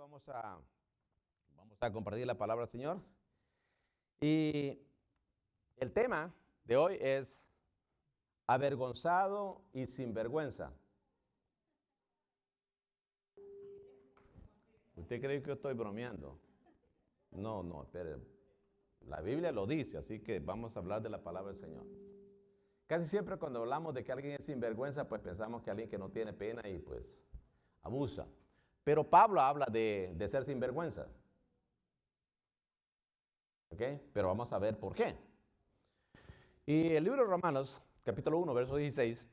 vamos a compartir la palabra del Señor. Y el tema de hoy es avergonzado y sinvergüenza. ¿Usted cree que yo estoy bromeando? No, espere. La Biblia lo dice, así que vamos a hablar de la palabra del Señor. Casi siempre cuando hablamos de que alguien es sinvergüenza, pues pensamos que alguien que no tiene pena y pues abusa. Pero Pablo habla de ser sinvergüenza. ¿Ok? Pero vamos a ver por qué. Y el libro de Romanos, capítulo 1, verso 16,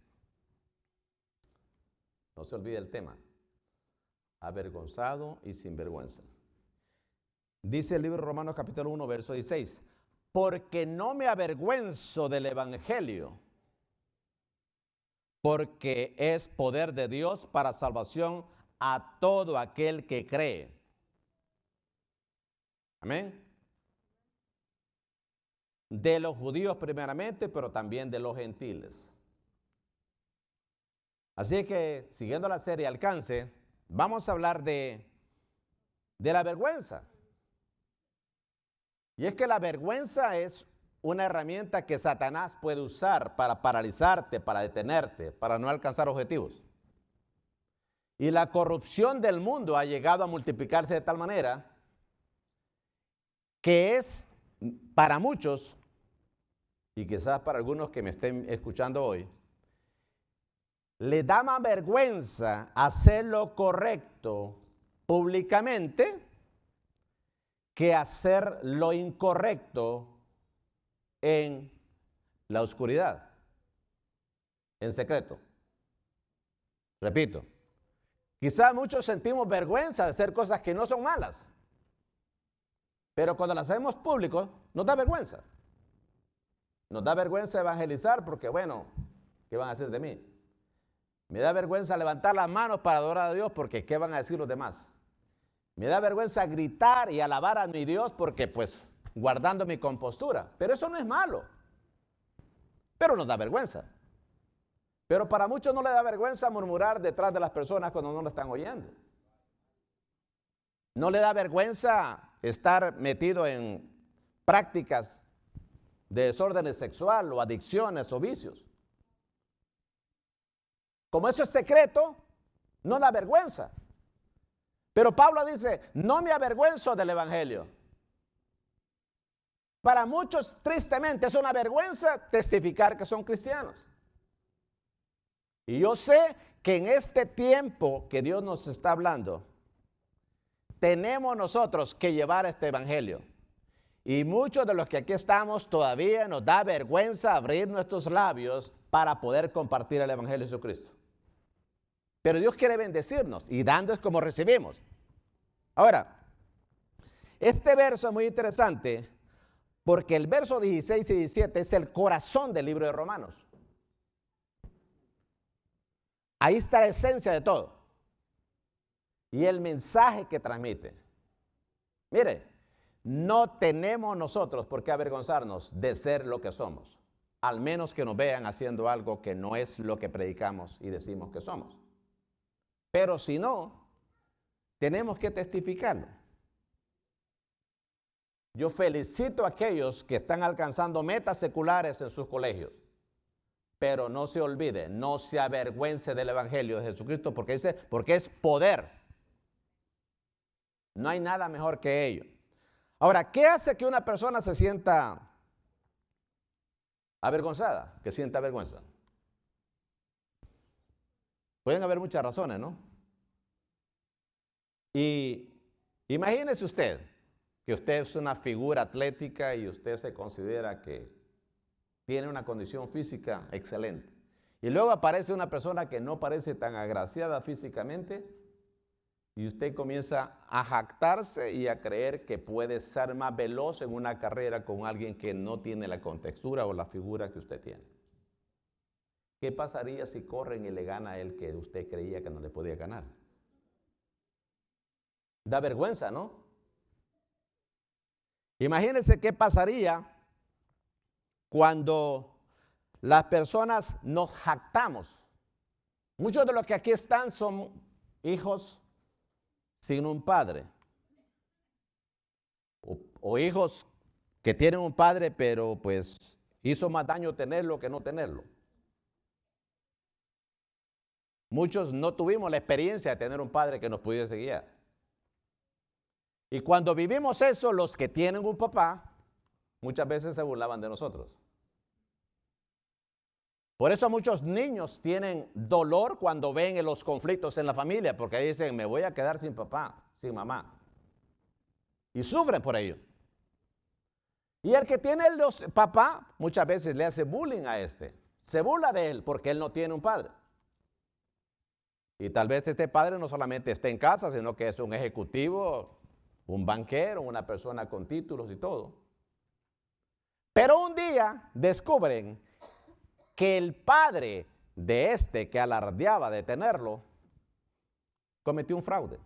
no se olvide el tema, avergonzado y sinvergüenza. Dice el libro de Romanos, capítulo 1, verso 16, porque no me avergüenzo del evangelio, porque es poder de Dios para salvación a todo aquel que cree. Amén. De los judíos primeramente, pero también de los gentiles. Así que, siguiendo la serie Alcance, vamos a hablar de la vergüenza. Y es que la vergüenza es una herramienta que Satanás puede usar para paralizarte, para detenerte, para no alcanzar objetivos. Y la corrupción del mundo ha llegado a multiplicarse de tal manera que es para muchos, y quizás para algunos que me estén escuchando hoy, le da más vergüenza hacer lo correcto públicamente que hacer lo incorrecto en la oscuridad, en secreto. Repito, quizás muchos sentimos vergüenza de hacer cosas que no son malas, pero cuando las hacemos públicos nos da vergüenza. Nos da vergüenza evangelizar porque, bueno, ¿qué van a decir de mí? Me da vergüenza levantar las manos para adorar a Dios porque ¿qué van a decir los demás? Me da vergüenza gritar y alabar a mi Dios porque, pues, guardando mi compostura. Pero eso no es malo. Pero nos da vergüenza. Pero para muchos no le da vergüenza murmurar detrás de las personas cuando no lo están oyendo. No le da vergüenza estar metido en prácticas de desórdenes sexual o adicciones o vicios. Como eso es secreto, no da vergüenza. Pero Pablo dice, no me avergüenzo del evangelio. Para muchos, tristemente, es una vergüenza testificar que son cristianos. Y yo sé que en este tiempo que Dios nos está hablando, tenemos nosotros que llevar este evangelio. Y muchos de los que aquí estamos todavía nos da vergüenza abrir nuestros labios para poder compartir el evangelio de Jesucristo. Pero Dios quiere bendecirnos y dando es como recibimos. Ahora, este verso es muy interesante porque el verso 16 y 17 es el corazón del libro de Romanos. Ahí está la esencia de todo. Y el mensaje que transmite. Mire, no tenemos nosotros por qué avergonzarnos de ser lo que somos, al menos que nos vean haciendo algo que no es lo que predicamos y decimos que somos. Pero si no, tenemos que testificarlo. Yo felicito a aquellos que están alcanzando metas seculares en sus colegios, pero no se olvide, no se avergüence del evangelio de Jesucristo porque es poder. No hay nada mejor que ello. Ahora, ¿qué hace que una persona se sienta avergonzada, que sienta vergüenza? Pueden haber muchas razones, ¿no? Y imagínese usted que usted es una figura atlética y usted se considera que tiene una condición física excelente. Y luego aparece una persona que no parece tan agraciada físicamente y usted comienza a jactarse y a creer que puede ser más veloz en una carrera con alguien que no tiene la contextura o la figura que usted tiene. ¿Qué pasaría si corren y le gana a él que usted creía que no le podía ganar? Da vergüenza, ¿no? Imagínense qué pasaría cuando las personas nos jactamos. Muchos de los que aquí están son hijos sin un padre. O hijos que tienen un padre, pero pues hizo más daño tenerlo que no tenerlo. Muchos no tuvimos la experiencia de tener un padre que nos pudiese guiar. Y cuando vivimos eso, los que tienen un papá, muchas veces se burlaban de nosotros. Por eso muchos niños tienen dolor cuando ven los conflictos en la familia, porque ahí dicen, me voy a quedar sin papá, sin mamá. Y sufren por ello. Y el que tiene papá, muchas veces le hace bullying a este. Se burla de él porque él no tiene un padre. Y tal vez este padre no solamente esté en casa, sino que es un ejecutivo, un banquero, una persona con títulos y todo. Pero un día descubren que el padre de este que alardeaba de tenerlo, cometió un fraude.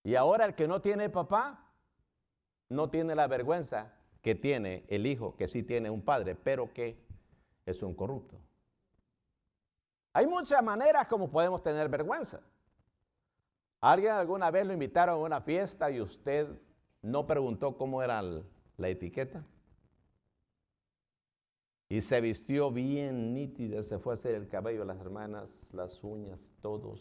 Y ahora el que no tiene papá, no tiene la vergüenza que tiene el hijo que sí tiene un padre, pero que es un corrupto. Hay muchas maneras como podemos tener vergüenza. ¿Alguien alguna vez lo invitaron a una fiesta y usted no preguntó cómo era la etiqueta? Y se vistió bien nítida, se fue a hacer el cabello a las hermanas, las uñas, todo.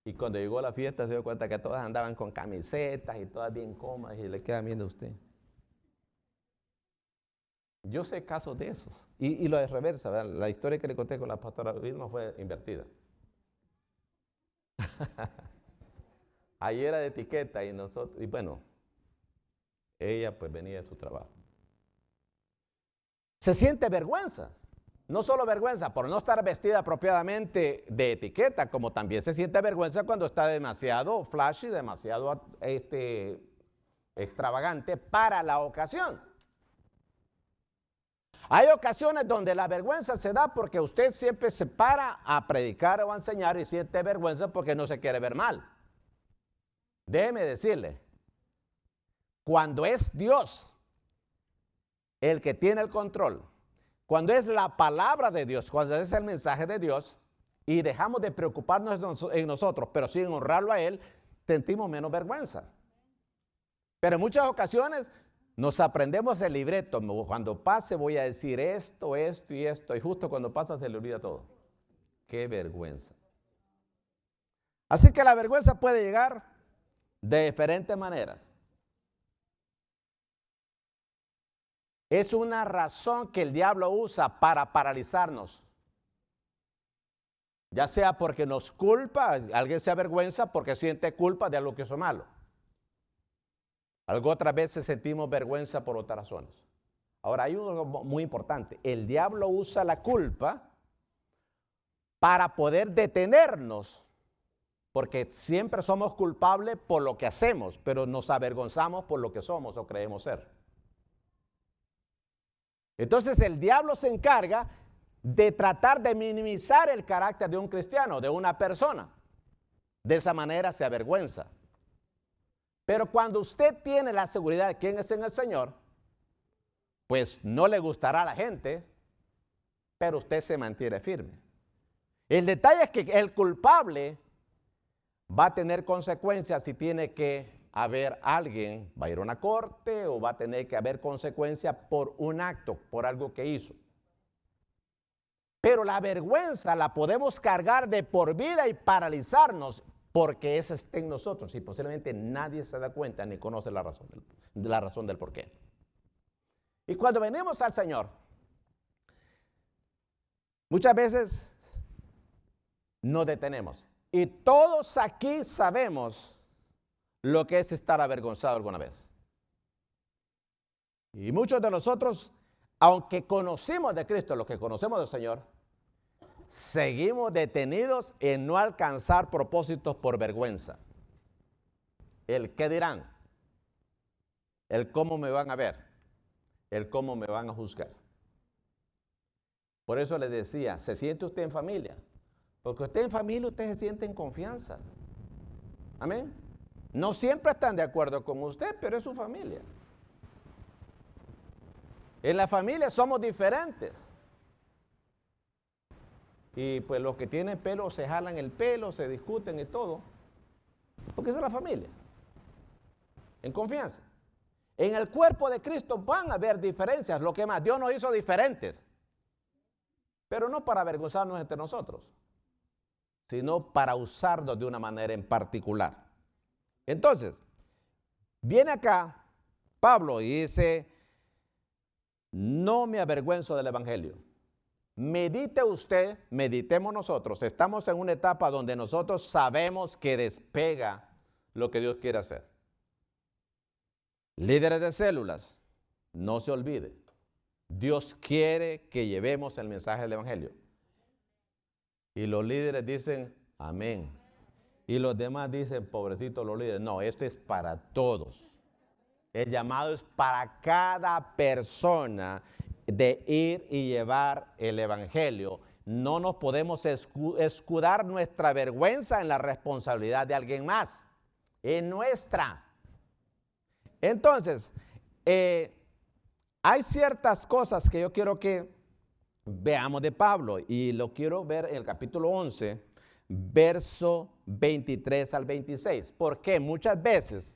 Y cuando llegó a la fiesta se dio cuenta que todas andaban con camisetas y todas bien cómodas y le queda viendo a usted. Yo sé casos de esos. Y lo de reversa, ¿verdad? La historia que le conté con la pastora Vilma fue invertida. Ayer era de etiqueta y nosotros, y bueno, ella pues venía de su trabajo. Se siente vergüenza, no solo vergüenza por no estar vestida apropiadamente de etiqueta, como también se siente vergüenza cuando está demasiado flashy, demasiado extravagante para la ocasión. Hay ocasiones donde la vergüenza se da porque usted siempre se para a predicar o a enseñar y siente vergüenza porque no se quiere ver mal. Déjeme decirle, cuando es Dios el que tiene el control, cuando es la palabra de Dios, cuando es el mensaje de Dios y dejamos de preocuparnos en nosotros, pero sin honrarlo a Él, sentimos menos vergüenza. Pero en muchas ocasiones nos aprendemos el libreto. Cuando pase voy a decir esto, esto y esto, y justo cuando pasa se le olvida todo. ¡Qué vergüenza! Así que la vergüenza puede llegar de diferentes maneras. Es una razón que el diablo usa para paralizarnos. Ya sea porque nos culpa, alguien se avergüenza porque siente culpa de algo que hizo malo. Otras veces sentimos vergüenza por otras razones. Ahora, hay algo muy importante. El diablo usa la culpa para poder detenernos, porque siempre somos culpables por lo que hacemos, pero nos avergonzamos por lo que somos o creemos ser. Entonces el diablo se encarga de tratar de minimizar el carácter de un cristiano, de una persona. De esa manera se avergüenza. Pero cuando usted tiene la seguridad de quién es en el Señor, pues no le gustará a la gente, pero usted se mantiene firme. El detalle es que el culpable va a tener consecuencias si tiene que haber alguien, va a ir a una corte o va a tener que haber consecuencias por un acto, por algo que hizo. Pero la vergüenza la podemos cargar de por vida y paralizarnos porque esa está en nosotros y posiblemente nadie se da cuenta ni conoce la razón del por qué. Y cuando venimos al Señor, muchas veces nos detenemos. Y todos aquí sabemos lo que es estar avergonzado alguna vez. Y muchos de nosotros, aunque conocimos de Cristo, lo que conocemos del Señor, seguimos detenidos en no alcanzar propósitos por vergüenza. El qué dirán, el cómo me van a ver, el cómo me van a juzgar. Por eso les decía, ¿se siente usted en familia? Porque usted en familia, usted se siente en confianza. Amén. No siempre están de acuerdo con usted, pero es su familia. En la familia somos diferentes. Y pues los que tienen pelo se jalan el pelo, se discuten y todo. Porque esa es la familia. En confianza. En el cuerpo de Cristo van a haber diferencias. Lo que más, Dios nos hizo diferentes. Pero no para avergonzarnos entre nosotros, sino para usarnos de una manera en particular. Entonces, viene acá Pablo y dice, no me avergüenzo del evangelio. Medite usted, meditemos nosotros. Estamos en una etapa donde nosotros sabemos que despega lo que Dios quiere hacer. Líderes de células, no se olvide. Dios quiere que llevemos el mensaje del evangelio. Y los líderes dicen, amén. Y los demás dicen, pobrecitos los líderes. No, esto es para todos. El llamado es para cada persona de ir y llevar el evangelio. No nos podemos escudar nuestra vergüenza en la responsabilidad de alguien más. Es nuestra. Entonces, hay ciertas cosas que yo quiero que veamos de Pablo y lo quiero ver en el capítulo 11, verso 23 al 26. Porque muchas veces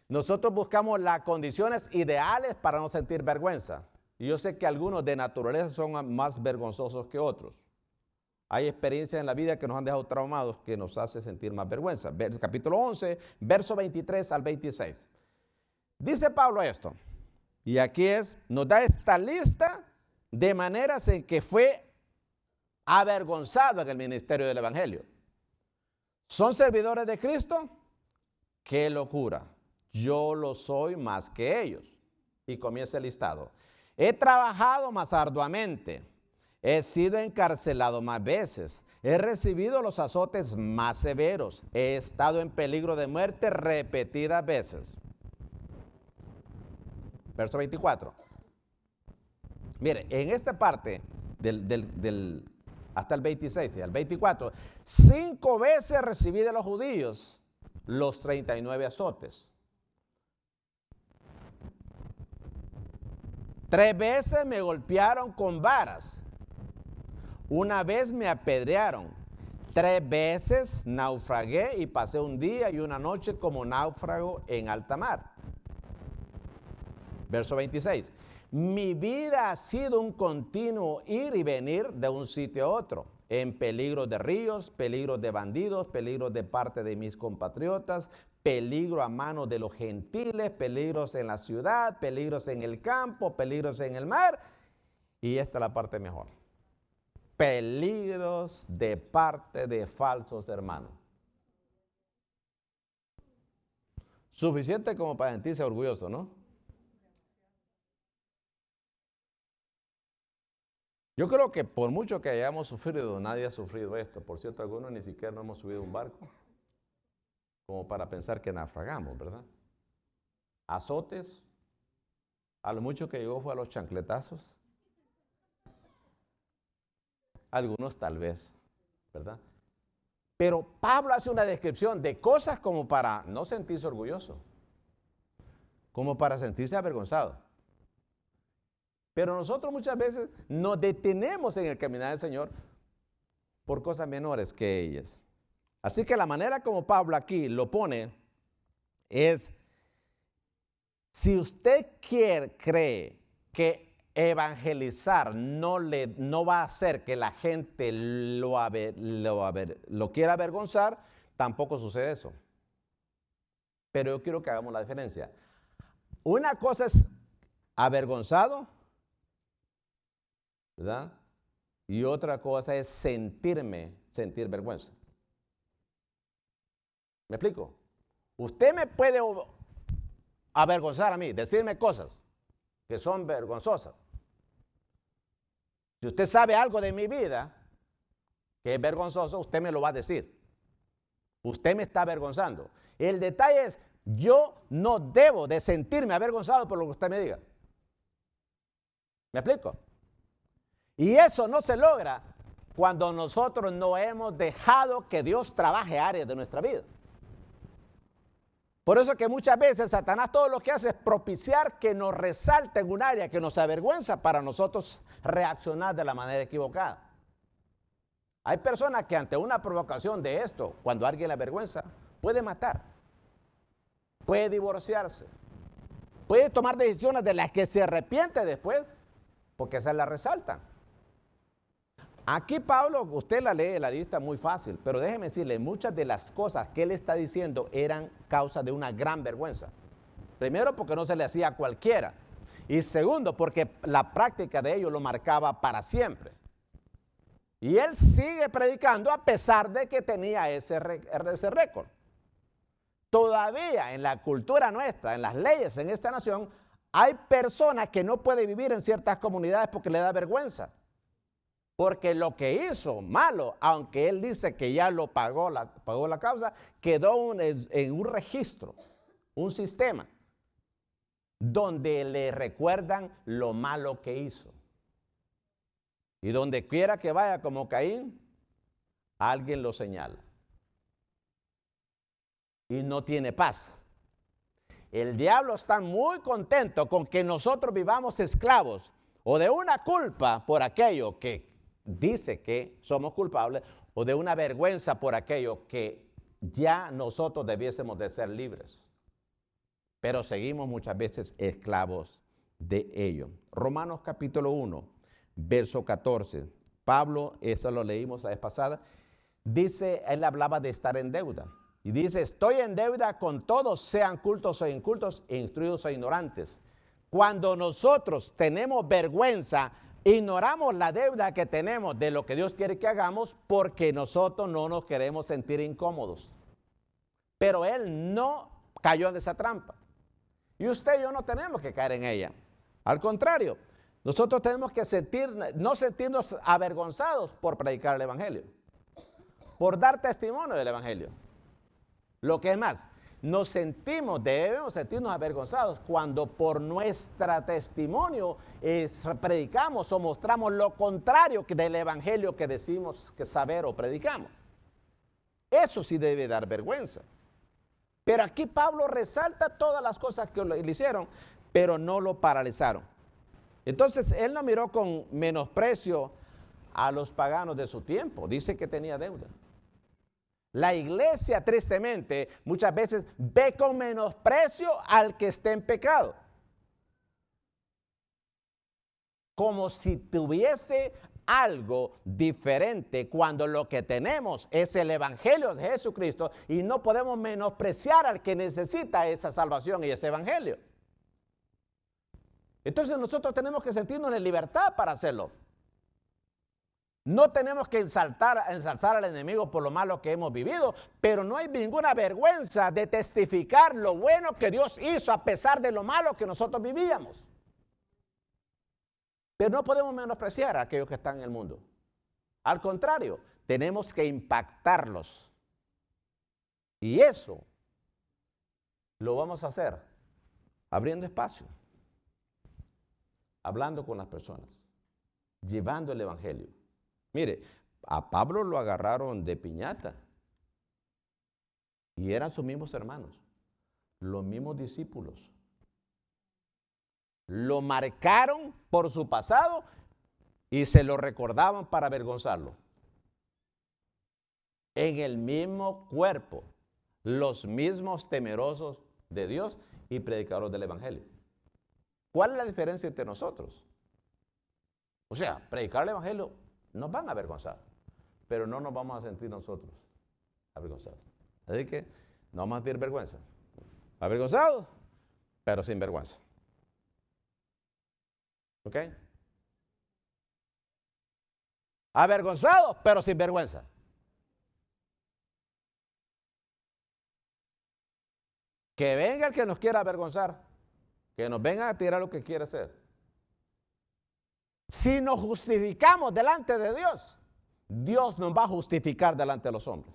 nosotros buscamos las condiciones ideales para no sentir vergüenza. Y yo sé que algunos de naturaleza son más vergonzosos que otros. Hay experiencias en la vida que nos han dejado traumados que nos hace sentir más vergüenza. Capítulo 11, verso 23 al 26. Dice Pablo esto, y aquí nos da esta lista de maneras en que fue avergonzado en el ministerio del evangelio. ¿Son servidores de Cristo? ¡Qué locura! Yo lo soy más que ellos. Y comienza el listado. He trabajado más arduamente, he sido encarcelado más veces, he recibido los azotes más severos, he estado en peligro de muerte repetidas veces. Verso 24. Mire, en esta parte hasta el 26 y el 24, 5 veces recibí de los judíos los 39 azotes. 3 veces me golpearon con varas. 1 vez me apedrearon. 3 veces naufragué y pasé un día y una noche como náufrago en alta mar. Verso 26. Mi vida ha sido un continuo ir y venir de un sitio a otro, en peligro de ríos, peligro de bandidos, peligro de parte de mis compatriotas, peligro a manos de los gentiles, peligros en la ciudad, peligros en el campo, peligros en el mar. Y esta es la parte mejor. Peligros de parte de falsos hermanos. Suficiente como para sentirse orgulloso, ¿no? Yo creo que por mucho que hayamos sufrido, nadie ha sufrido esto. Por cierto, algunos ni siquiera no hemos subido un barco como para pensar que naufragamos, ¿verdad? Azotes, a lo mucho que llegó fue a los chancletazos. Algunos tal vez, ¿verdad? Pero Pablo hace una descripción de cosas como para no sentirse orgulloso, como para sentirse avergonzado. Pero nosotros muchas veces nos detenemos en el caminar del Señor por cosas menores que ellas. Así que la manera como Pablo aquí lo pone es, si usted cree que evangelizar no va a hacer que la gente lo quiera avergonzar, tampoco sucede eso. Pero yo quiero que hagamos la diferencia. Una cosa es avergonzado, ¿verdad? Y otra cosa es sentir vergüenza. ¿Me explico? Usted me puede avergonzar a mí, decirme cosas que son vergonzosas. Si usted sabe algo de mi vida que es vergonzoso, usted me lo va a decir. Usted me está avergonzando. El detalle es, yo no debo de sentirme avergonzado por lo que usted me diga. ¿Me explico? Y eso no se logra cuando nosotros no hemos dejado que Dios trabaje áreas de nuestra vida. Por eso que muchas veces Satanás todo lo que hace es propiciar que nos resalte en un área que nos avergüenza para nosotros reaccionar de la manera equivocada. Hay personas que ante una provocación de esto, cuando alguien la avergüenza, puede matar, puede divorciarse, puede tomar decisiones de las que se arrepiente después, porque se la resaltan. Aquí Pablo, usted la lee, la lista muy fácil, pero déjeme decirle, muchas de las cosas que él está diciendo eran causa de una gran vergüenza. Primero, porque no se le hacía a cualquiera. Y segundo, porque la práctica de ello lo marcaba para siempre. Y él sigue predicando a pesar de que tenía ese récord. Todavía en la cultura nuestra, en las leyes en esta nación, hay personas que no pueden vivir en ciertas comunidades porque le da vergüenza. Porque lo que hizo malo, aunque él dice que ya lo pagó la causa, quedó en un registro, un sistema, donde le recuerdan lo malo que hizo. Y donde quiera que vaya como Caín, alguien lo señala. Y no tiene paz. El diablo está muy contento con que nosotros vivamos esclavos o de una culpa por aquello que dice que somos culpables o de una vergüenza por aquello que ya nosotros debiésemos de ser libres. Pero seguimos muchas veces esclavos de ello. Romanos capítulo 1, verso 14. Pablo, eso lo leímos la vez pasada, dice, él hablaba de estar en deuda. Y dice, estoy en deuda con todos, sean cultos o incultos, instruidos o ignorantes. Cuando nosotros tenemos vergüenza, ignoramos la deuda que tenemos de lo que Dios quiere que hagamos porque nosotros no nos queremos sentir incómodos. Pero él no cayó en esa trampa. Y usted y yo no tenemos que caer en ella. Al contrario, nosotros tenemos que no sentirnos avergonzados por predicar el Evangelio, por dar testimonio del Evangelio. Lo que es más, debemos sentirnos avergonzados cuando por nuestro testimonio predicamos o mostramos lo contrario del Evangelio que decimos que saber o predicamos. Eso sí debe dar vergüenza. Pero aquí Pablo resalta todas las cosas que le hicieron, pero no lo paralizaron. Entonces, él no miró con menosprecio a los paganos de su tiempo. Dice que tenía deuda. La iglesia, tristemente, muchas veces ve con menosprecio al que esté en pecado. Como si tuviese algo diferente cuando lo que tenemos es el Evangelio de Jesucristo y no podemos menospreciar al que necesita esa salvación y ese Evangelio. Entonces nosotros tenemos que sentirnos en libertad para hacerlo. No tenemos que ensalzar al enemigo por lo malo que hemos vivido, pero no hay ninguna vergüenza de testificar lo bueno que Dios hizo a pesar de lo malo que nosotros vivíamos. Pero no podemos menospreciar a aquellos que están en el mundo. Al contrario, tenemos que impactarlos. Y eso lo vamos a hacer abriendo espacio, hablando con las personas, llevando el Evangelio. Mire, a Pablo lo agarraron de piñata y eran sus mismos hermanos, los mismos discípulos. Lo marcaron por su pasado y se lo recordaban para avergonzarlo. En el mismo cuerpo, los mismos temerosos de Dios y predicadores del Evangelio. ¿Cuál es la diferencia entre nosotros? O sea, predicar el Evangelio nos van a avergonzar, pero no nos vamos a sentir nosotros avergonzados. Así que no vamos a sentir vergüenza. Avergonzados, pero sin vergüenza. ¿Ok? Avergonzados, pero sin vergüenza. Que venga el que nos quiera avergonzar, que nos venga a tirar lo que quiere hacer. Si nos justificamos delante de Dios, Dios nos va a justificar delante de los hombres.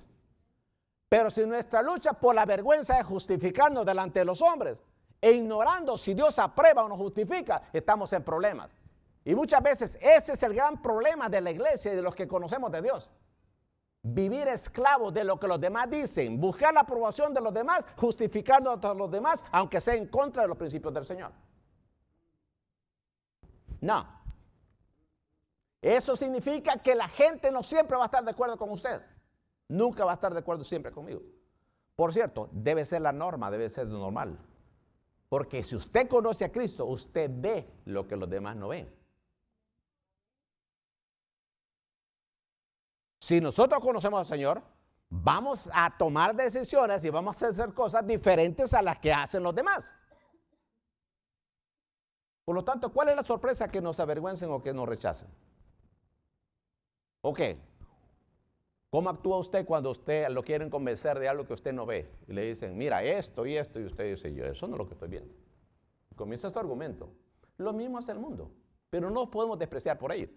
Pero si nuestra lucha por la vergüenza es justificarnos delante de los hombres, e ignorando si Dios aprueba o nos justifica, estamos en problemas. Y muchas veces ese es el gran problema de la iglesia y de los que conocemos de Dios. Vivir esclavos de lo que los demás dicen, buscar la aprobación de los demás, justificando a los demás, aunque sea en contra de los principios del Señor. No. Eso significa que la gente no siempre va a estar de acuerdo con usted. Nunca va a estar de acuerdo siempre conmigo. Por cierto, debe ser la norma, debe ser lo normal. Porque si usted conoce a Cristo, usted ve lo que los demás no ven. Si nosotros conocemos al Señor, vamos a tomar decisiones y vamos a hacer cosas diferentes a las que hacen los demás. Por lo tanto, ¿cuál es la sorpresa? Que nos avergüencen o que nos rechacen. Ok. ¿Cómo actúa usted cuando usted lo quieren convencer de algo que usted no ve? Y le dicen, mira, esto y esto, y usted dice, yo eso no es lo que estoy viendo. Comienza su argumento. Lo mismo hace el mundo, pero no podemos despreciar por ello.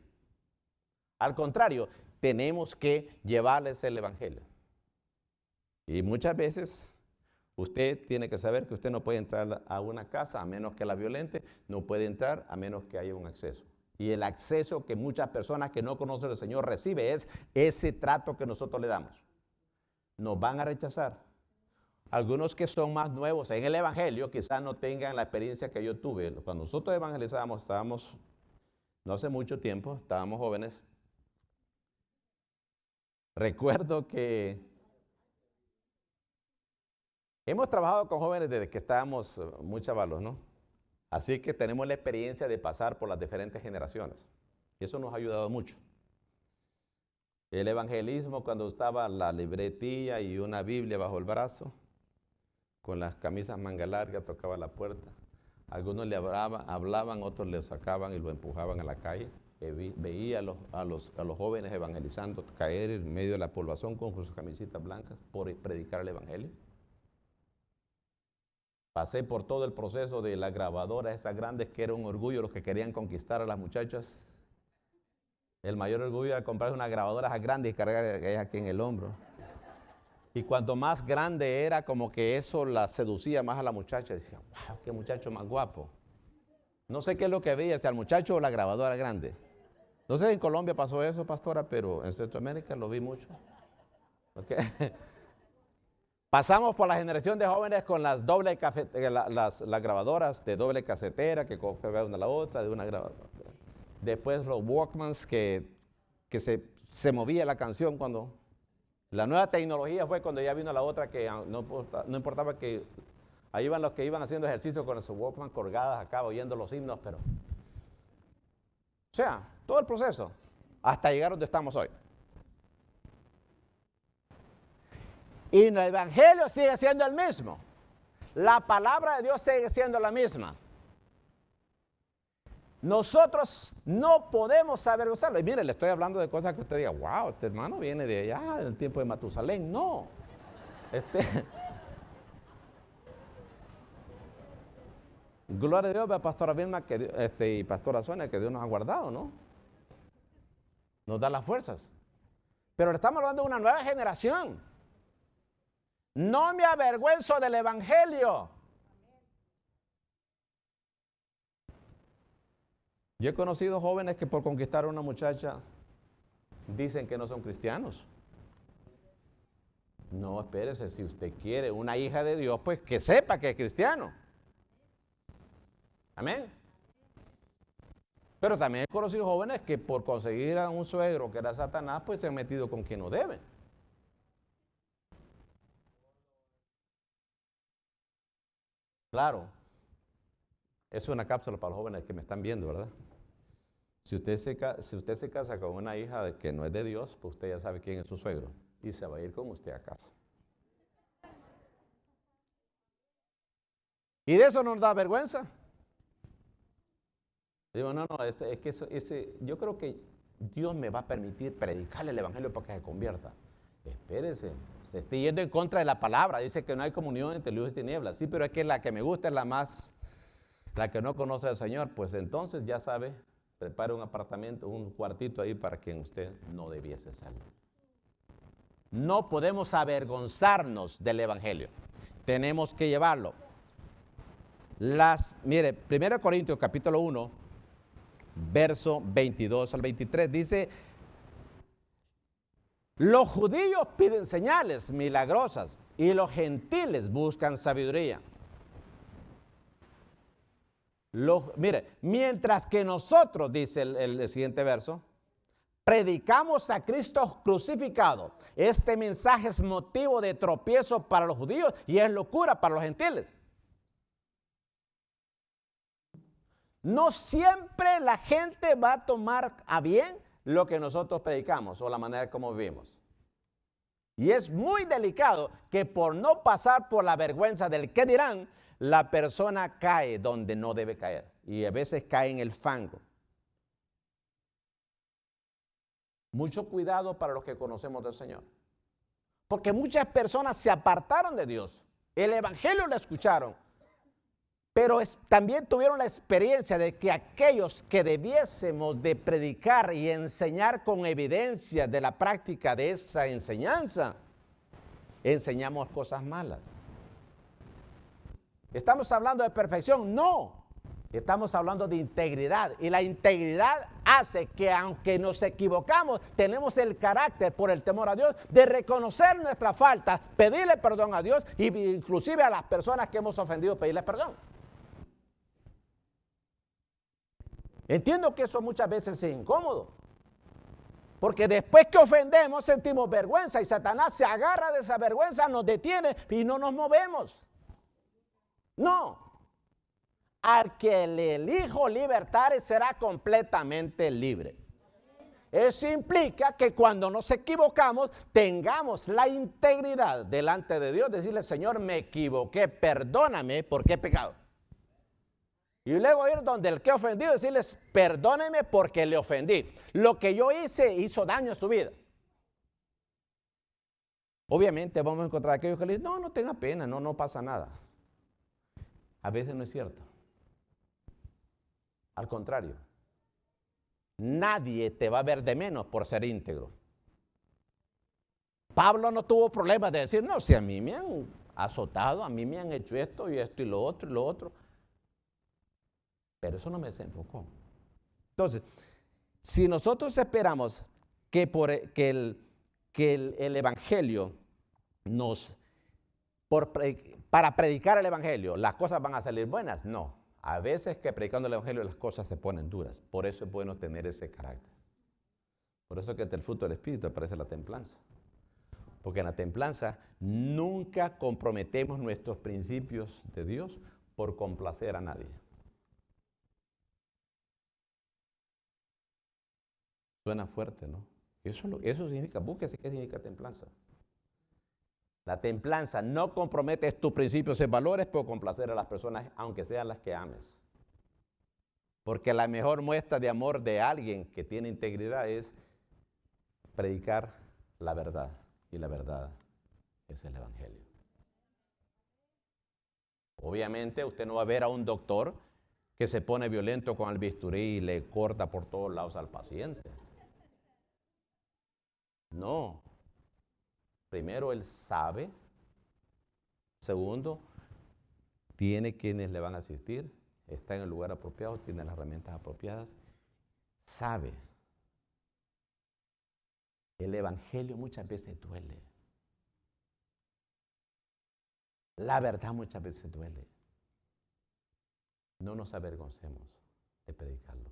Al contrario, tenemos que llevarles el evangelio. Y muchas veces usted tiene que saber que usted no puede entrar a una casa a menos que la violente, no puede entrar a menos que haya un acceso. Y el acceso que muchas personas que no conocen al Señor reciben es ese trato que nosotros le damos. Nos van a rechazar. Algunos que son más nuevos en el evangelio quizás no tengan la experiencia que yo tuve. Cuando nosotros evangelizábamos, estábamos, no hace mucho tiempo, estábamos jóvenes. Recuerdo que hemos trabajado con jóvenes desde que estábamos muy chavalos, ¿no? Así que tenemos la experiencia de pasar por las diferentes generaciones. Y eso nos ha ayudado mucho. El evangelismo, cuando estaba la libretilla y una Biblia bajo el brazo, con las camisas manga larga, tocaba la puerta. Algunos le hablaban, otros le sacaban y lo empujaban a la calle. Veía a los jóvenes evangelizando, caer en medio de la población con sus camisitas blancas por predicar el evangelio. Pasé por todo el proceso de las grabadoras, esas grandes que era un orgullo, los que querían conquistar a las muchachas. El mayor orgullo era comprar unas grabadoras grandes y cargar aquí en el hombro. Y cuanto más grande era, como que eso la seducía más a la muchacha. Decía, wow, qué muchacho más guapo. No sé qué es lo que veía, si al muchacho o la grabadora grande. No sé si en Colombia pasó eso, pastora, pero en Centroamérica lo vi mucho. ¿Okay? Pasamos por la generación de jóvenes con las las grabadoras de doble casetera que cogen una a la otra, de una grabadora. Después los Walkmans que se movía la canción cuando... La nueva tecnología fue cuando ya vino la otra que no importaba que... Ahí iban los que iban haciendo ejercicio con esos Walkman colgadas acá, oyendo los himnos, pero... O sea, todo el proceso, hasta llegar donde estamos hoy. Y el evangelio sigue siendo el mismo. La palabra de Dios sigue siendo la misma. Nosotros no podemos avergonzarlo. Y mire, le estoy hablando de cosas que usted diga, wow, este hermano viene de allá, del tiempo de Matusalén. No. Gloria a Dios, a Pastora Vilma y Pastora Sonia, que Dios nos ha guardado, ¿no? Nos da las fuerzas. Pero le estamos hablando de una nueva generación. No me avergüenzo del evangelio. Yo he conocido jóvenes que por conquistar a una muchacha dicen que no son cristianos. No, espérese, si usted quiere una hija de Dios, pues que sepa que es cristiano. Amén. Pero también he conocido jóvenes que por conseguir a un suegro que era Satanás, pues se han metido con quien no deben. Claro, es una cápsula para los jóvenes que me están viendo, ¿verdad? Si usted se casa con una hija que no es de Dios, pues usted ya sabe quién es su suegro y se va a ir con usted a casa. ¿Y de eso nos da vergüenza? Digo, no, es que yo creo que Dios me va a permitir predicarle el evangelio para que se convierta. Espérese, se está yendo en contra de la palabra. Dice que no hay comunión entre luz y tinieblas. Sí, pero es que la que me gusta es la que no conoce al Señor. Pues entonces ya sabe, prepare un apartamento, un cuartito ahí para quien usted no debiese salir. No podemos avergonzarnos del evangelio. Tenemos que llevarlo. Mire, 1 Corintios capítulo 1, verso 22 al 23, dice: los judíos piden señales milagrosas y los gentiles buscan sabiduría. Mire, mientras que nosotros, dice el siguiente verso, predicamos a Cristo crucificado. Este mensaje es motivo de tropiezo para los judíos y es locura para los gentiles. No siempre la gente va a tomar a bien lo que nosotros predicamos o la manera como vivimos. Y es muy delicado que por no pasar por la vergüenza del qué dirán, la persona cae donde no debe caer. Y a veces cae en el fango. Mucho cuidado para los que conocemos del Señor. Porque muchas personas se apartaron de Dios. El evangelio lo escucharon. Pero también tuvieron la experiencia de que aquellos que debiésemos de predicar y enseñar con evidencia de la práctica de esa enseñanza, enseñamos cosas malas. ¿Estamos hablando de perfección? No. Estamos hablando de integridad. Y la integridad hace que aunque nos equivocamos, tenemos el carácter por el temor a Dios de reconocer nuestra falta, pedirle perdón a Dios e inclusive a las personas que hemos ofendido, pedirles perdón. Entiendo que eso muchas veces es incómodo, porque después que ofendemos sentimos vergüenza y Satanás se agarra de esa vergüenza, nos detiene y no nos movemos. No, al que le elijo libertar será completamente libre. Eso implica que cuando nos equivocamos tengamos la integridad delante de Dios, decirle: Señor, me equivoqué, perdóname porque he pecado. Y luego ir donde el que ha ofendido, decirles: perdóneme porque le ofendí. Lo que yo hice hizo daño a su vida. Obviamente vamos a encontrar aquellos que le dicen: no tenga pena, no pasa nada. A veces no es cierto. Al contrario, nadie te va a ver de menos por ser íntegro. Pablo no tuvo problemas de decir: no, si a mí me han azotado, a mí me han hecho esto y esto y lo otro y lo otro. Pero eso no me desenfocó. Entonces, si nosotros esperamos que el Evangelio para predicar el Evangelio, las cosas van a salir buenas, no. A veces que predicando el Evangelio las cosas se ponen duras. Por eso es bueno tener ese carácter. Por eso es que entre el fruto del Espíritu aparece la templanza. Porque en la templanza nunca comprometemos nuestros principios de Dios por complacer a nadie. Suena fuerte, ¿no? Eso significa, búsquese qué significa templanza. La templanza no comprometes tus principios y valores por complacer a las personas, aunque sean las que ames. Porque la mejor muestra de amor de alguien que tiene integridad es predicar la verdad. Y la verdad es el Evangelio. Obviamente usted no va a ver a un doctor que se pone violento con el bisturí y le corta por todos lados al paciente. No. Primero, él sabe. Segundo, tiene quienes le van a asistir. Está en el lugar apropiado, tiene las herramientas apropiadas. Sabe. El Evangelio muchas veces duele. La verdad muchas veces duele. No nos avergoncemos de predicarlo.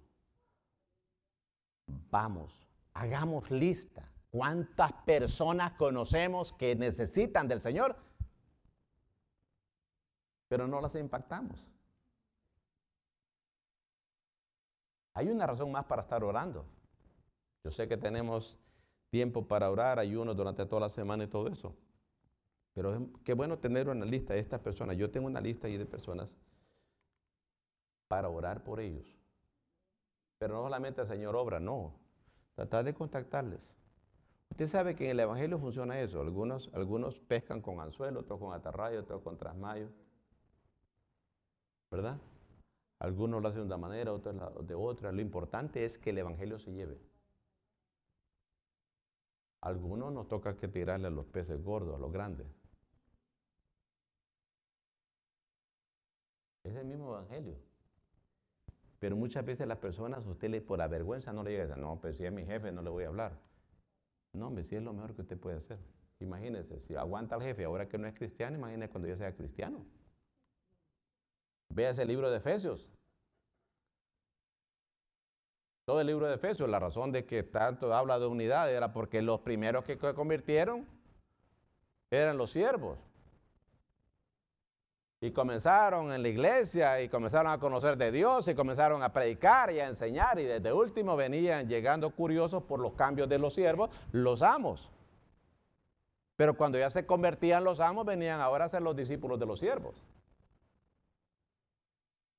Vamos, hagamos lista. ¿Cuántas personas conocemos que necesitan del Señor? Pero no las impactamos. Hay una razón más para estar orando. Yo sé que tenemos tiempo para orar, ayuno durante toda la semana y todo eso. Pero qué bueno tener una lista de estas personas. Yo tengo una lista ahí de personas para orar por ellos. Pero no solamente el Señor obra, no. Tratar de contactarles. Usted sabe que en el Evangelio funciona eso. Algunos pescan con anzuelo, otros con atarraya, otros con trasmayo. ¿Verdad? Algunos lo hacen de una manera, otros de otra. Lo importante es que el Evangelio se lleve. A algunos nos toca que tirarle a los peces gordos, a los grandes. Es el mismo Evangelio. Pero muchas veces las personas, usted por la vergüenza no le llega a decir: no, pues si es mi jefe no le voy a hablar. No, hombre, si es lo mejor que usted puede hacer. Imagínese, si aguanta al jefe ahora que no es cristiano, imagínese cuando ya sea cristiano. Vea ese libro de Efesios. todo el libro de Efesios, la razón de que tanto habla de unidad era porque los primeros que se convirtieron eran los siervos. Y comenzaron en la iglesia y comenzaron a conocer de Dios y comenzaron a predicar y a enseñar, y desde último venían llegando curiosos por los cambios de los siervos, los amos. Pero cuando ya se convertían los amos, venían ahora a ser los discípulos de los siervos.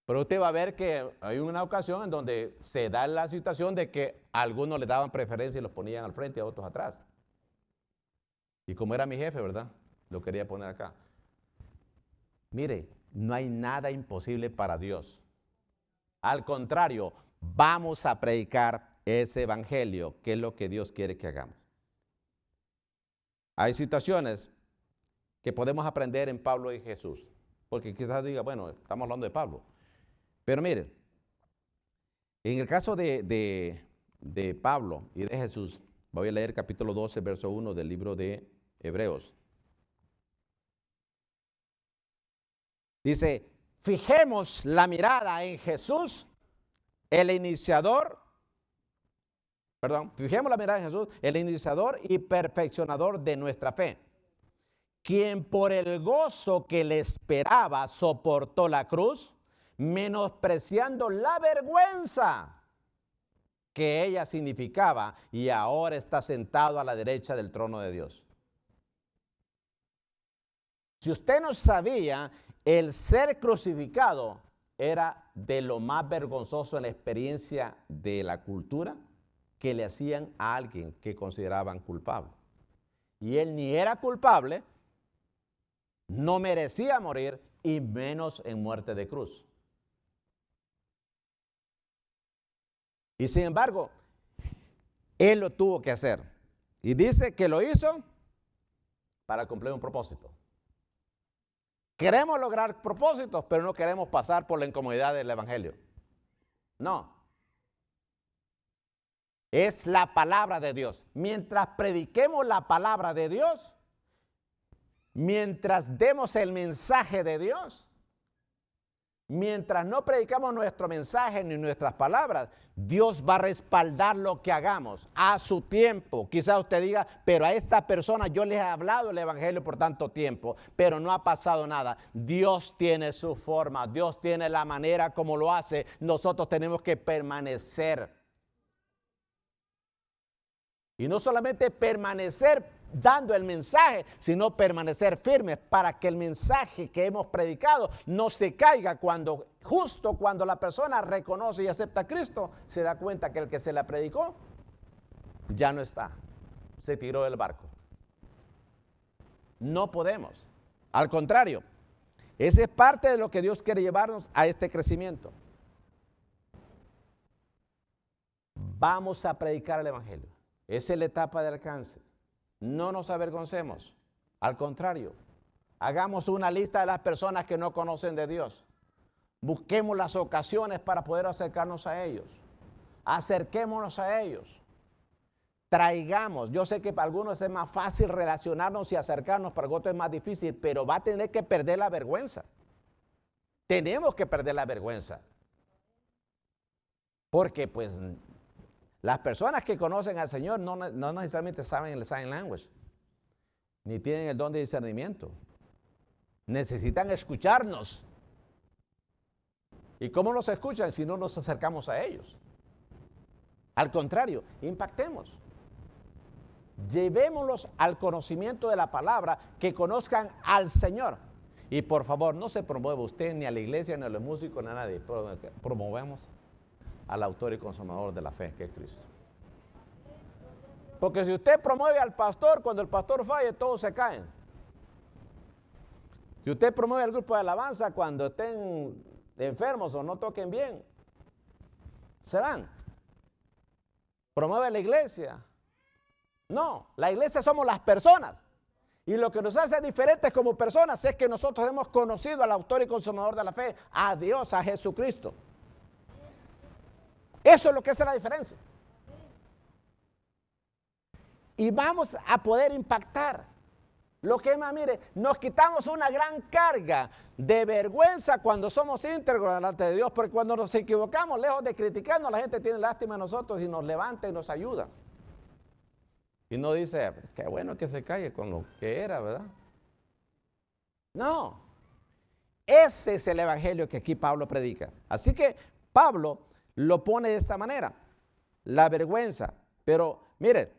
Pero usted va a ver que hay una ocasión en donde se da la situación de que a algunos le daban preferencia y los ponían al frente y a otros atrás. Y como era mi jefe, ¿verdad? Lo quería poner acá. Mire, no hay nada imposible para Dios. Al contrario, vamos a predicar ese evangelio, que es lo que Dios quiere que hagamos. Hay situaciones que podemos aprender en Pablo y Jesús, porque quizás diga, bueno, estamos hablando de Pablo. Pero miren, en el caso de Pablo y de Jesús, voy a leer capítulo 12, verso 1 del libro de Hebreos. Dice, fijemos la mirada en Jesús, el iniciador, fijemos la mirada en Jesús, el iniciador y perfeccionador de nuestra fe, quien por el gozo que le esperaba soportó la cruz, menospreciando la vergüenza que ella significaba, y ahora está sentado a la derecha del trono de Dios. Si usted no sabía, el ser crucificado era de lo más vergonzoso en la experiencia de la cultura que le hacían a alguien que consideraban culpable. Y él ni era culpable, no merecía morir, y menos en muerte de cruz. Y sin embargo, él lo tuvo que hacer. Y dice que lo hizo para cumplir un propósito. Queremos lograr propósitos, pero no queremos pasar por la incomodidad del evangelio. No. Es la palabra de Dios. Mientras prediquemos la palabra de Dios, mientras demos el mensaje de Dios, mientras no predicamos nuestro mensaje ni nuestras palabras, Dios va a respaldar lo que hagamos a su tiempo. Quizá usted diga, pero a esta persona yo les he hablado el evangelio por tanto tiempo, pero no ha pasado nada. Dios tiene su forma, Dios tiene la manera como lo hace. Nosotros tenemos que permanecer. Y no solamente permanecer dando el mensaje, sino permanecer firmes para que el mensaje que hemos predicado no se caiga justo cuando la persona reconoce y acepta a Cristo, se da cuenta que el que se la predicó ya no está, se tiró del barco. No podemos. Al contrario, esa es parte de lo que Dios quiere llevarnos a este crecimiento. Vamos a predicar el evangelio. Esa es la etapa de alcance. No nos avergoncemos. Al contrario, hagamos una lista de las personas que no conocen de Dios. Busquemos las ocasiones para poder acercarnos a ellos. Acerquémonos a ellos. Traigamos. Yo sé que para algunos es más fácil relacionarnos y acercarnos, para otros es más difícil, pero va a tener que perder la vergüenza. Tenemos que perder la vergüenza. Porque pues las personas que conocen al Señor no necesariamente saben el sign language, ni tienen el don de discernimiento. Necesitan escucharnos. ¿Y cómo nos escuchan si no nos acercamos a ellos? Al contrario, impactemos. Llevémoslos al conocimiento de la palabra, que conozcan al Señor. Y por favor, no se promueva usted ni a la iglesia, ni a los músicos, ni a nadie. Promovemos al autor y consumador de la fe, que es Cristo. Porque si usted promueve al pastor, cuando el pastor falle, todos se caen. Si usted promueve al grupo de alabanza, cuando estén enfermos o no toquen bien, se van. Promueve la iglesia. No, la iglesia somos las personas. Y lo que nos hace diferentes como personas es que nosotros hemos conocido al autor y consumador de la fe, a Dios, a Jesucristo. Eso es lo que hace la diferencia. Y vamos a poder impactar. Lo que más, mire, nos quitamos una gran carga de vergüenza cuando somos íntegros delante de Dios, porque cuando nos equivocamos, lejos de criticarnos, la gente tiene lástima de nosotros y nos levanta y nos ayuda. Y no dice, qué bueno que se calle con lo que era, ¿verdad? No, ese es el evangelio que aquí Pablo predica. Así que Pablo lo pone de esta manera, la vergüenza. Pero miren,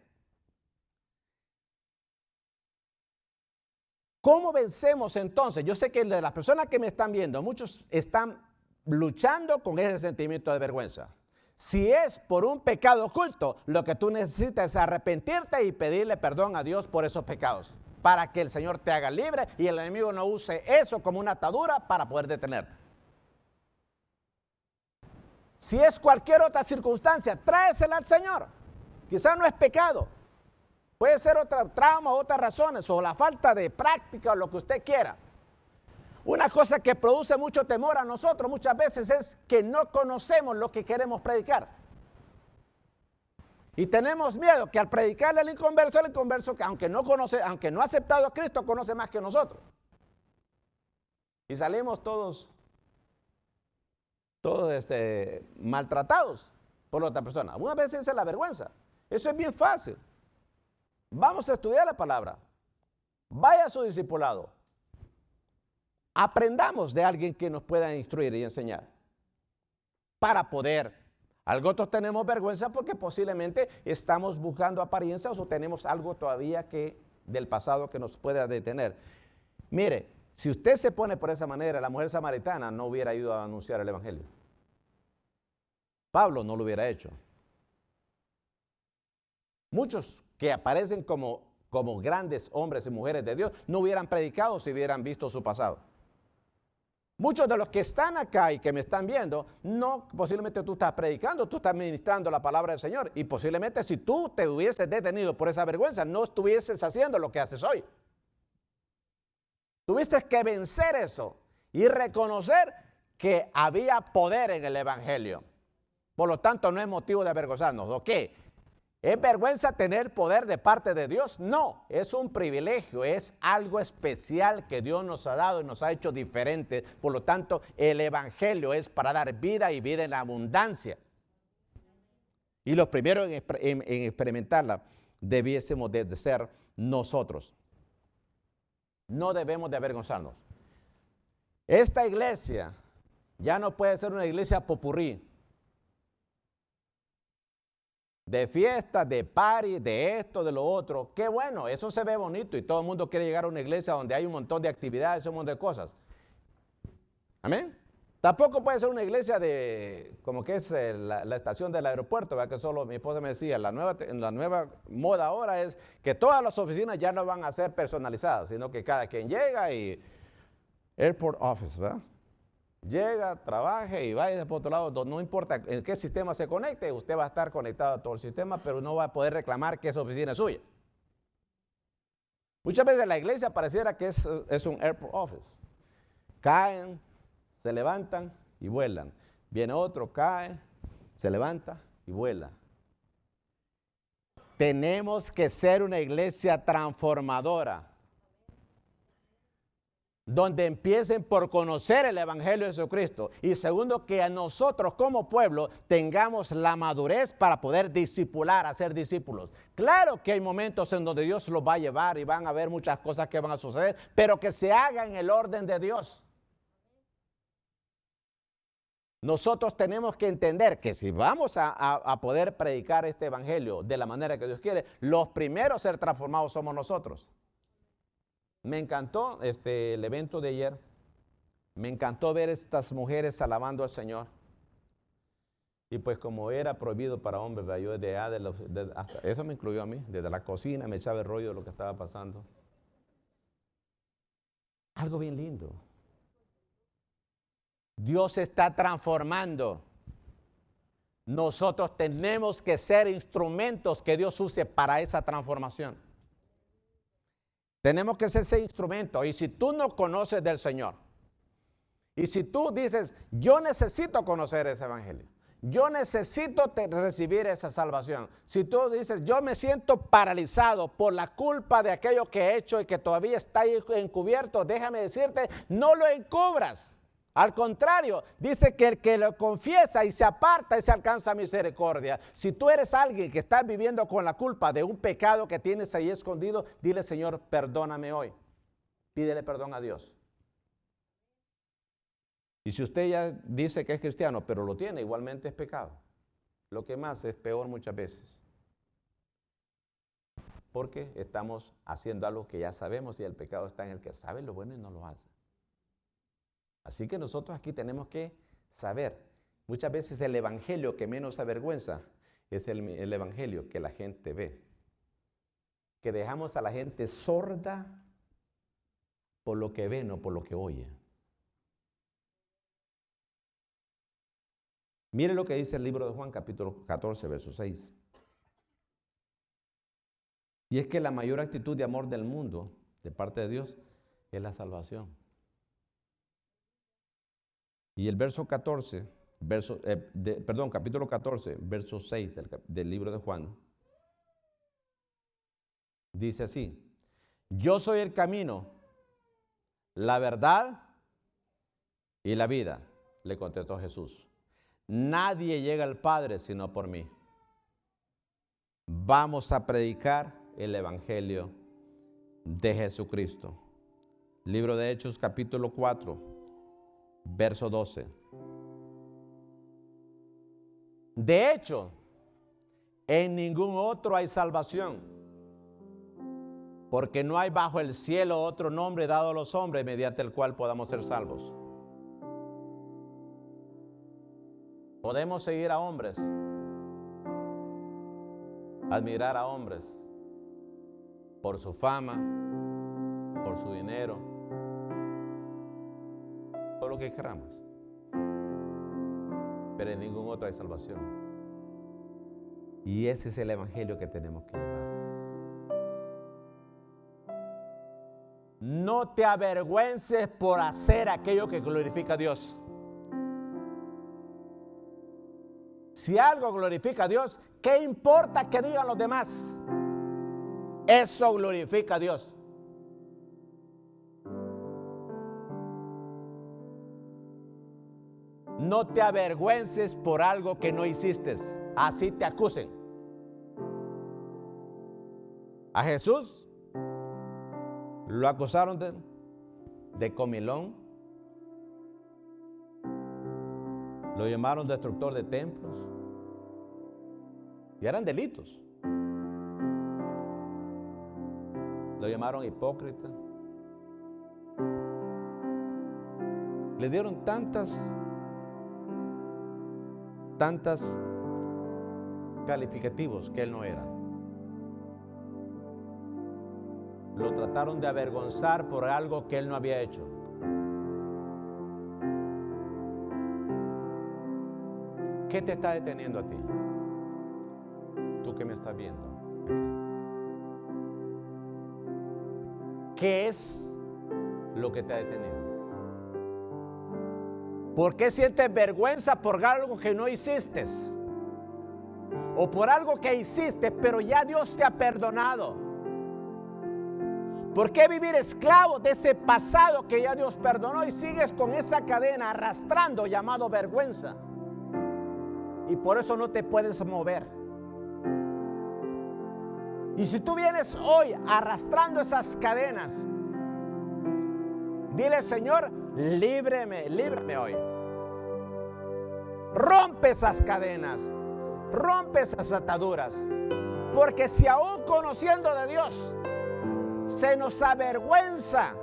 ¿cómo vencemos entonces? Yo sé que de las personas que me están viendo, muchos están luchando con ese sentimiento de vergüenza. Si es por un pecado oculto, lo que tú necesitas es arrepentirte y pedirle perdón a Dios por esos pecados, para que el Señor te haga libre y el enemigo no use eso como una atadura para poder detenerte. Si es cualquier otra circunstancia, tráesela al Señor. Quizás no es pecado. Puede ser otra trauma, otras razones, o la falta de práctica, o lo que usted quiera. Una cosa que produce mucho temor a nosotros muchas veces es que no conocemos lo que queremos predicar. Y tenemos miedo que al predicarle al inconverso que aunque no ha aceptado a Cristo, conoce más que nosotros. Y salimos todos maltratados por otra persona. Algunas veces es la vergüenza. Eso es bien fácil. Vamos a estudiar la palabra. Vaya a su discipulado. Aprendamos de alguien que nos pueda instruir y enseñar. Para poder. Algunos tenemos vergüenza porque posiblemente estamos buscando apariencias o tenemos algo todavía del pasado que nos pueda detener. Mire, si usted se pone por esa manera, la mujer samaritana no hubiera ido a anunciar el evangelio. Pablo no lo hubiera hecho. Muchos que aparecen como grandes hombres y mujeres de Dios no hubieran predicado si hubieran visto su pasado. Muchos de los que están acá y que me están viendo, no, posiblemente tú estás predicando, tú estás ministrando la palabra del Señor y posiblemente si tú te hubieses detenido por esa vergüenza, no estuvieses haciendo lo que haces hoy. Tuviste que vencer eso y reconocer que había poder en el evangelio. Por lo tanto, no es motivo de avergonzarnos. ¿O qué? ¿Es vergüenza tener poder de parte de Dios? No, es un privilegio, es algo especial que Dios nos ha dado y nos ha hecho diferentes. Por lo tanto, el evangelio es para dar vida y vida en abundancia. Y los primeros en experimentarla debiésemos de ser nosotros. No debemos de avergonzarnos. Esta iglesia ya no puede ser una iglesia popurrí. De fiesta, de party, de esto, de lo otro. Qué bueno, eso se ve bonito y todo el mundo quiere llegar a una iglesia donde hay un montón de actividades, un montón de cosas. Amén. Tampoco puede ser una iglesia de, como que es la estación del aeropuerto, ¿verdad? Que solo mi esposa me decía, la nueva moda ahora es que todas las oficinas ya no van a ser personalizadas, sino que cada quien llega y airport office, ¿verdad? Llega, trabaje y vaya por otro lado, no importa en qué sistema se conecte, usted va a estar conectado a todo el sistema, pero no va a poder reclamar que esa oficina es suya. Muchas veces la iglesia pareciera que es un airport office. Caen, se levantan y vuelan. Viene otro, cae, se levanta y vuela. Tenemos que ser una iglesia transformadora, donde empiecen por conocer el evangelio de Jesucristo y segundo, que a nosotros como pueblo tengamos la madurez para poder discipular, hacer discípulos. Claro que hay momentos en donde Dios los va a llevar y van a haber muchas cosas que van a suceder, pero que se haga en el orden de Dios. Nosotros tenemos que entender que si vamos a poder predicar este evangelio de la manera que Dios quiere, los primeros a ser transformados somos nosotros. Me encantó el evento de ayer. Me encantó ver estas mujeres alabando al Señor. Y pues como era prohibido para hombres, yo hasta eso me incluyó a mí. Desde la cocina me echaba el rollo de lo que estaba pasando. Algo bien lindo. Dios está transformando. Nosotros tenemos que ser instrumentos que Dios use para esa transformación. Tenemos que ser ese instrumento. Y si tú no conoces del Señor, y si tú dices, yo necesito conocer ese evangelio, Yo necesito recibir esa salvación. Si tú dices, yo me siento paralizado por la culpa de aquello que he hecho y que todavía está ahí encubierto, déjame decirte, no lo encubras. Al contrario, dice que el que lo confiesa y se aparta y se alcanza misericordia. Si tú eres alguien que está viviendo con la culpa de un pecado que tienes ahí escondido, dile, Señor, perdóname hoy. Pídele perdón a Dios. Y si usted ya dice que es cristiano, pero lo tiene, igualmente es pecado. Lo que más es peor muchas veces. Porque estamos haciendo algo que ya sabemos y el pecado está en el que sabe lo bueno y no lo hace. Así que nosotros aquí tenemos que saber. Muchas veces el evangelio que menos avergüenza es el evangelio que la gente ve. Que dejamos a la gente sorda por lo que ve, no por lo que oye. Mire lo que dice el libro de Juan, capítulo 14, verso 6. Y es que la mayor actitud de amor del mundo, de parte de Dios, es la salvación. Y el verso 14, capítulo 14, verso 6 del libro de Juan, dice así: yo soy el camino, la verdad y la vida, le contestó Jesús. Nadie llega al Padre sino por mí. Vamos a predicar el evangelio de Jesucristo. Libro de Hechos, capítulo 4, verso 12. De hecho, en ningún otro hay salvación, porque no hay bajo el cielo otro nombre dado a los hombres mediante el cual podamos ser salvos. Podemos seguir a hombres, admirar a hombres por su fama, por su dinero, por lo que queramos. Pero en ningún otro hay salvación. Y ese es el evangelio que tenemos que llevar. No te avergüences por hacer aquello que glorifica a Dios. Si algo glorifica a Dios, ¿qué importa que digan los demás? Eso glorifica a Dios. No te avergüences por algo que no hiciste, así te acusen. A Jesús lo acusaron de comilón, lo llamaron destructor de templos, y eran delitos. Lo llamaron hipócrita. Le dieron tantas calificativos que él no era. Lo trataron de avergonzar por algo que él no había hecho. ¿Qué te está deteniendo a ti? Tú que me estás viendo. ¿Qué es lo que te ha detenido? ¿Por qué sientes vergüenza por algo que no hiciste? O por algo que hiciste, pero ya Dios te ha perdonado. ¿Por qué vivir esclavo de ese pasado que ya Dios perdonó y sigues con esa cadena arrastrando llamado vergüenza? Y por eso no te puedes mover. Y si tú vienes hoy arrastrando esas cadenas, dile, Señor, líbreme hoy. Rompe esas cadenas, rompe esas ataduras, porque si aún conociendo de Dios se nos avergüenza,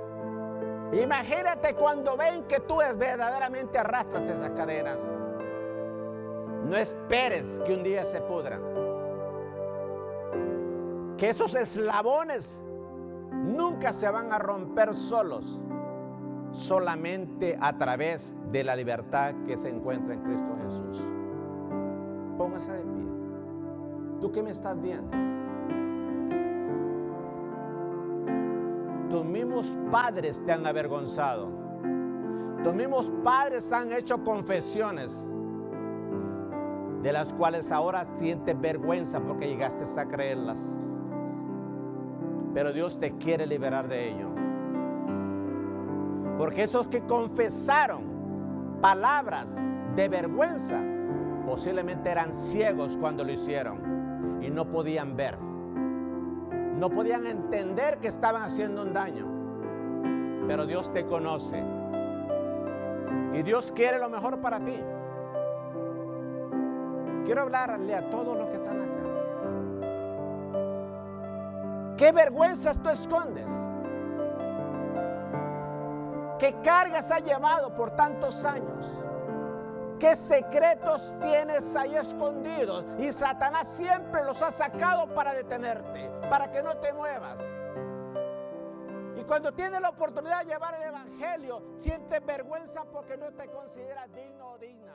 imagínate cuando ven que tú verdaderamente arrastras esas cadenas. No esperes que un día se pudran, que esos eslabones nunca se van a romper solos, solamente a través de la libertad que se encuentra en Cristo Jesús. Póngase de pie. ¿Tú qué me estás viendo? Tus mismos padres te han avergonzado. Tus mismos padres han hecho confesiones de las cuales ahora sientes vergüenza porque llegaste a creerlas. Pero Dios te quiere liberar de ello. Porque esos que confesaron palabras de vergüenza, posiblemente eran ciegos cuando lo hicieron y no podían ver. No podían entender que estaban haciendo un daño. Pero Dios te conoce. Y Dios quiere lo mejor para ti. Quiero hablarle a todos los que están acá. ¿Qué vergüenzas tú escondes? ¿Qué cargas has llevado por tantos años? ¿Qué secretos tienes ahí escondidos? Y Satanás siempre los ha sacado para detenerte, para que no te muevas. Y cuando tienes la oportunidad de llevar el evangelio, sientes vergüenza porque no te consideras digno o digna.